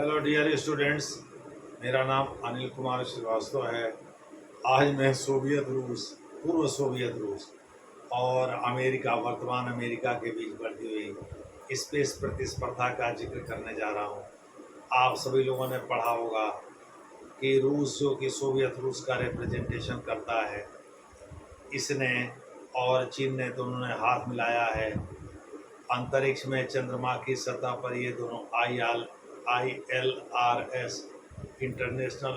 Hello dear students, मेरा नाम अनिल कुमार श्रीवास्तव है। आज मैं सोवियत रूस, पूर्व सोवियत रूस और अमेरिका, वर्तमान अमेरिका के बीच बढ़ती हुई स्पेस प्रतिस्पर्धा का जिक्र करने जा रहा हूँ। आप सभी लोगों ने पढ़ा होगा कि रूस, जो कि सोवियत रूस का रिप्रेजेंटेशन करता है, इसने और चीन ने दोनों ने हाथ मिलाया है। अंतरिक्ष में चंद्रमा की सतह पर ये दोनों ILRS international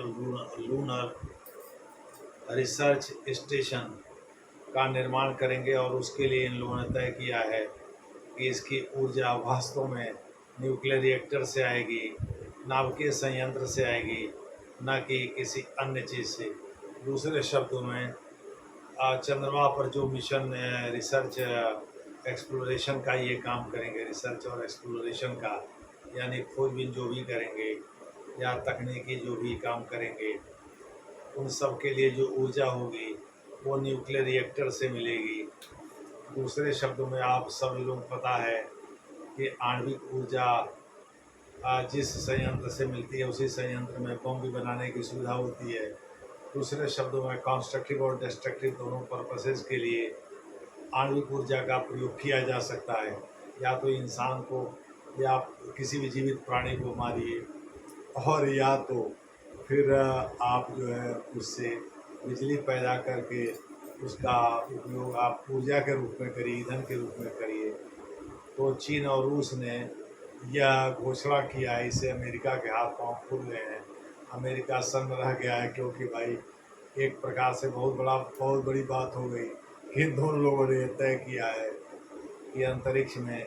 lunar research station का निर्माण करेंगे और उसके लिए इन लोगों ने तय किया है कि इसकी ऊर्जा वास्तव में न्यूक्लियर रिएक्टर से आएगी, नाभिकीय संयंत्र से आएगी, न कि किसी अन्य चीज़ से। दूसरे शब्दों में चंद्रमा पर जो मिशन रिसर्च एक्सप्लोरेशन का ये काम करेंगे, रिसर्च और एक्सप्लोरेशन का, यानी खोजबीन जो भी करेंगे या तकनीकी जो भी काम करेंगे, उन सब के लिए जो ऊर्जा होगी वो न्यूक्लियर रिएक्टर से मिलेगी। दूसरे शब्दों में आप सभी लोग पता है कि आणविक ऊर्जा जिस संयंत्र से मिलती है उसी संयंत्र में बम भी बनाने की सुविधा होती है। दूसरे शब्दों में कंस्ट्रक्टिव और डिस्ट्रक्टिव दोनों पर्पसेस के लिए आणविक ऊर्जा का प्रयोग किया जा सकता है। या तो इंसान को या किसी भी जीवित प्राणी को मारिए, और या तो फिर आप जो है उससे बिजली पैदा करके उसका उपयोग आप ऊर्जा के रूप में करिए, ईंधन के रूप में करिए। तो चीन और रूस ने यह घोषणा किया है, इससे अमेरिका के हाथ पांव फूल गए हैं। अमेरिका सन्न रह गया है, क्योंकि भाई एक प्रकार से बहुत बड़ी बात हो गई कि इन दोनों लोगों ने तय किया है कि अंतरिक्ष में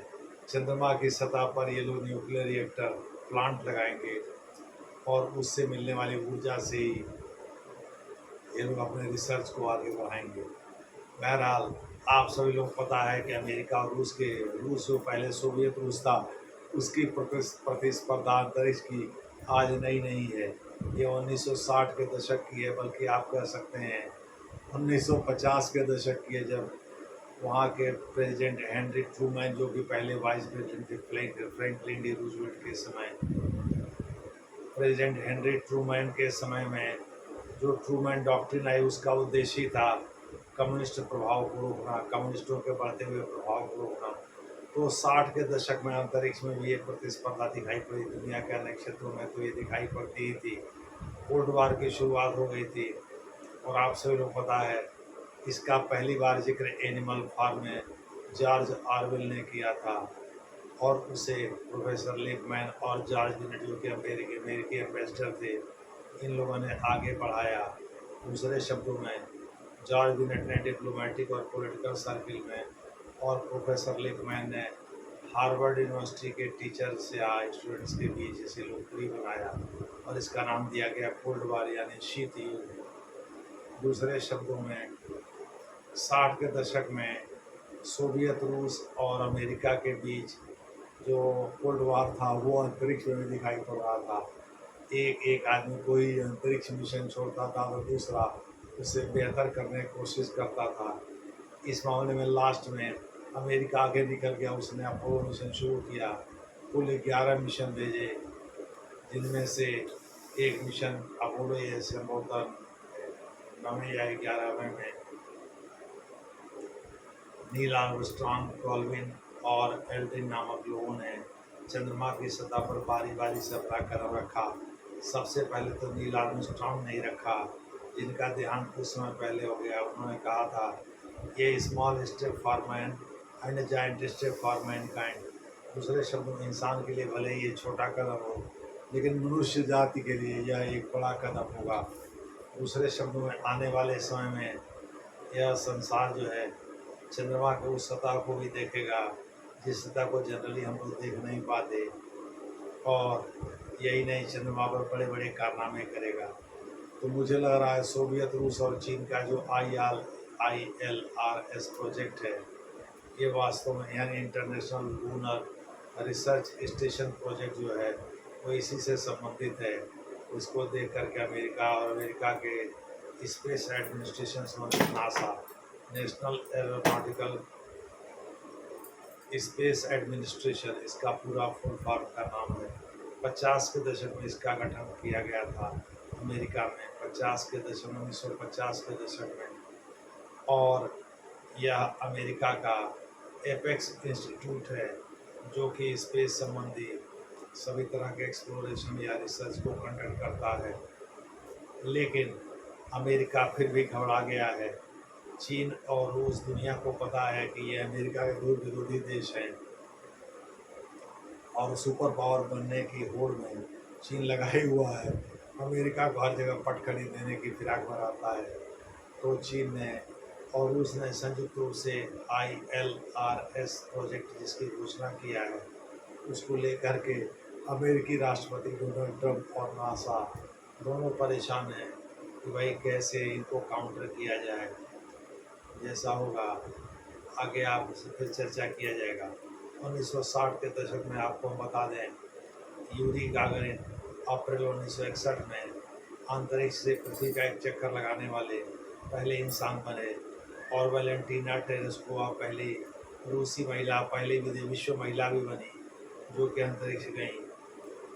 चंद्रमा की सतह पर ये लोग न्यूक्लियर रिएक्टर प्लांट लगाएंगे और उससे मिलने वाली ऊर्जा से ही ये लोग अपने रिसर्च को आगे बढ़ाएंगे। बहरहाल आप सभी लोग पता है कि अमेरिका और रूस जो पहले सोवियत रूस था, उसकी प्रतिस्पर्धा अंतरिक्ष की आज नई नहीं है। ये 1960 के दशक की है, बल्कि आप कह सकते हैं 1950 के दशक की है, जब वहाँ के प्रेसिडेंट हेनरी ट्रूमैन, जो कि पहले वाइस प्रेसिडेंट थे फ्रैंकलिन डी रूजवेल्ट के समय, प्रेसिडेंट हेनरी ट्रूमैन के समय में जो ट्रूमैन डॉक्ट्रिन आई, उसका उद्देश्य ही था कम्युनिस्ट प्रभाव को रोकना, कम्युनिस्टों के बढ़ते हुए प्रभाव को रोकना। तो 60 के दशक में अंतरिक्ष में भी एक प्रतिस्पर्धा दिखाई पड़ी। दुनिया के अन्य क्षेत्रों में तो ये दिखाई पड़ती ही थी। कोल्ड वार की शुरुआत हो गई थी, और आप सभी लोग पता है इसका पहली बार जिक्र एनिमल फार्म में जॉर्ज ऑरवेल ने किया था, और उसे प्रोफेसर लिपमैन और जॉर्ज बिनेट, जो कि अमेरिकी एम्बेसडर थे, इन लोगों ने आगे बढ़ाया। दूसरे शब्दों में जॉर्ज बिनेट ने डिप्लोमेटिक और पॉलिटिकल सर्किल में, और प्रोफेसर लिपमैन ने हार्वर्ड यूनिवर्सिटी के टीचर से स्टूडेंट्स के बीच इसे लोकप्रिय बनाया, और इसका नाम दिया गया कोल्ड वार, यानी शीत युद्ध। दूसरे शब्दों में 60 के दशक में सोवियत रूस और अमेरिका के बीच जो कोल्ड वार था वो अंतरिक्ष में दिखाई पड़ रहा था। एक आदमी कोई अंतरिक्ष मिशन छोड़ता था तो दूसरा उससे बेहतर करने की कोशिश करता था। इस मामले में लास्ट में अमेरिका आगे निकल गया, उसने अपोलो मिशन शुरू किया। कुल 11 मिशन भेजे, जिनमें से एक मिशन अपोलो ये संबोधन 9 या 11वें में नील आर्मस्ट्रॉन्ग, कॉल्विन और एल्ड्रिन नामक लोगों ने चंद्रमा की सतह पर बारी बारी से अपना कदम रखा। सबसे पहले तो नील आर्मस्ट्रॉन्ग ने रखा, जिनका देहांत कुछ समय पहले हो गया। उन्होंने कहा था ये small step for man and giant step for Mankind. दूसरे शब्दों में इंसान के लिए भले ही ये छोटा कदम हो, लेकिन मनुष्य जाति के लिए यह एक बड़ा कदम होगा। दूसरे शब्दों में आने वाले समय में यह संसार जो है चंद्रमा के उस सतह को भी देखेगा जिस सतह को जनरली हम लोग देख नहीं पाते, और यही नहीं, चंद्रमा पर बड़े बड़े कारनामे करेगा। तो मुझे लग रहा है सोवियत रूस और चीन का जो ILRS प्रोजेक्ट है, ये वास्तव में यानी international lunar research station project जो है वो इसी से संबंधित है। उसको देख करके अमेरिका और अमेरिका के स्पेस एडमिनिस्ट्रेशन संबंधित NASA, national aeronautical space administration, इसका पूरा फुल फॉर्म का नाम है, 50 के दशक में इसका गठन किया गया था अमेरिका में, 1950 के दशक में। और यह अमेरिका का एपेक्स इंस्टीट्यूट है जो कि स्पेस संबंधी सभी तरह के एक्सप्लोरेशन या रिसर्च को कंडक्ट करता है। लेकिन अमेरिका फिर भी घबरा गया है। चीन और रूस, दुनिया को पता है कि ये अमेरिका के दो विरोधी देश हैं और सुपर पावर बनने की होड़ में चीन लगा ही हुआ है। अमेरिका को हर जगह पटखनी देने की फिराक में रहता है। तो चीन ने और रूस ने संयुक्त रूप से ILRS प्रोजेक्ट जिसकी घोषणा किया है, उसको लेकर के अमेरिकी राष्ट्रपति डोनाल्ड ट्रंप और नासा दोनों परेशान हैं कि भाई कैसे इनको काउंटर किया जाए। जैसा होगा आगे आपसे फिर चर्चा किया जाएगा। 1960 के दशक में आपको हम बता दें, यूरी गागरिन अप्रैल 1961 में अंतरिक्ष से पृथ्वी का एक चक्कर लगाने वाले पहले इंसान बने। और वैलेंटीना टेरेस्कोवा पहली रूसी महिला, पहली विश्व महिला भी बनी जो कि अंतरिक्ष गई।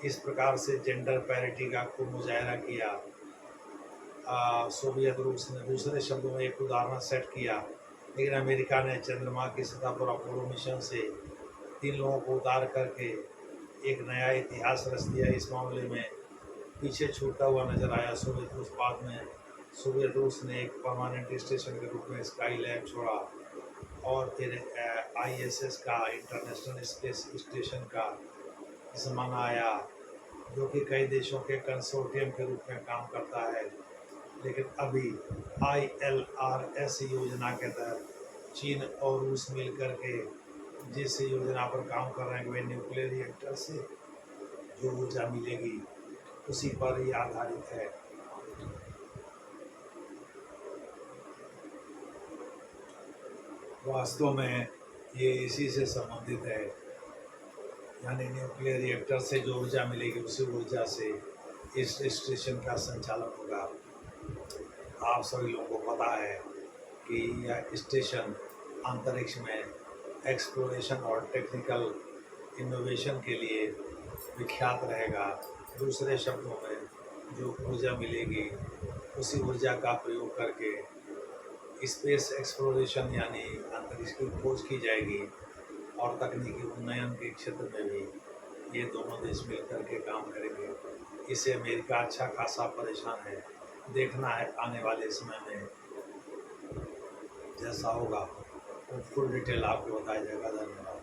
इस प्रकार से जेंडर पैरिटी का खूब मुजाहरा किया। सोवियत रूस ने दूसरे शब्दों में एक उदाहरण सेट किया। लेकिन अमेरिका ने चंद्रमा की सतह पर अपोलो मिशन से 3 लोगों को उतार करके एक नया इतिहास रच दिया। इस मामले में पीछे छूटा हुआ नजर आया सोवियत रूस। बाद में सोवियत रूस ने एक परमानेंट स्टेशन के रूप में स्काई लैब छोड़ा और फिर ISS का, इंटरनेशनल स्पेस स्टेशन का ज़माना आया जो कि कई देशों के कंसोर्टियम के रूप में काम करता है। लेकिन अभी ILRS योजना के तहत चीन और रूस मिलकर के जिस योजना पर काम कर रहे हैं वे न्यूक्लियर रिएक्टर से जो ऊर्जा मिलेगी उसी पर ही आधारित है। वास्तव में ये इसी से संबंधित है, यानी न्यूक्लियर रिएक्टर से जो ऊर्जा मिलेगी उसी ऊर्जा से इस स्टेशन का संचालन होगा। आप सभी लोगों को पता है कि यह स्टेशन अंतरिक्ष में एक्सप्लोरेशन और टेक्निकल इनोवेशन के लिए विख्यात रहेगा। दूसरे शब्दों में जो ऊर्जा मिलेगी उसी ऊर्जा का प्रयोग करके स्पेस एक्सप्लोरेशन यानी अंतरिक्ष की खोज की जाएगी और तकनीकी उन्नयन के क्षेत्र में भी ये दोनों देश मिलकर के काम करेंगे। इससे अमेरिका अच्छा खासा परेशान है। देखना है आने वाले समय में जैसा होगा वो फुल डिटेल आपको बताया जाएगा। धन्यवाद।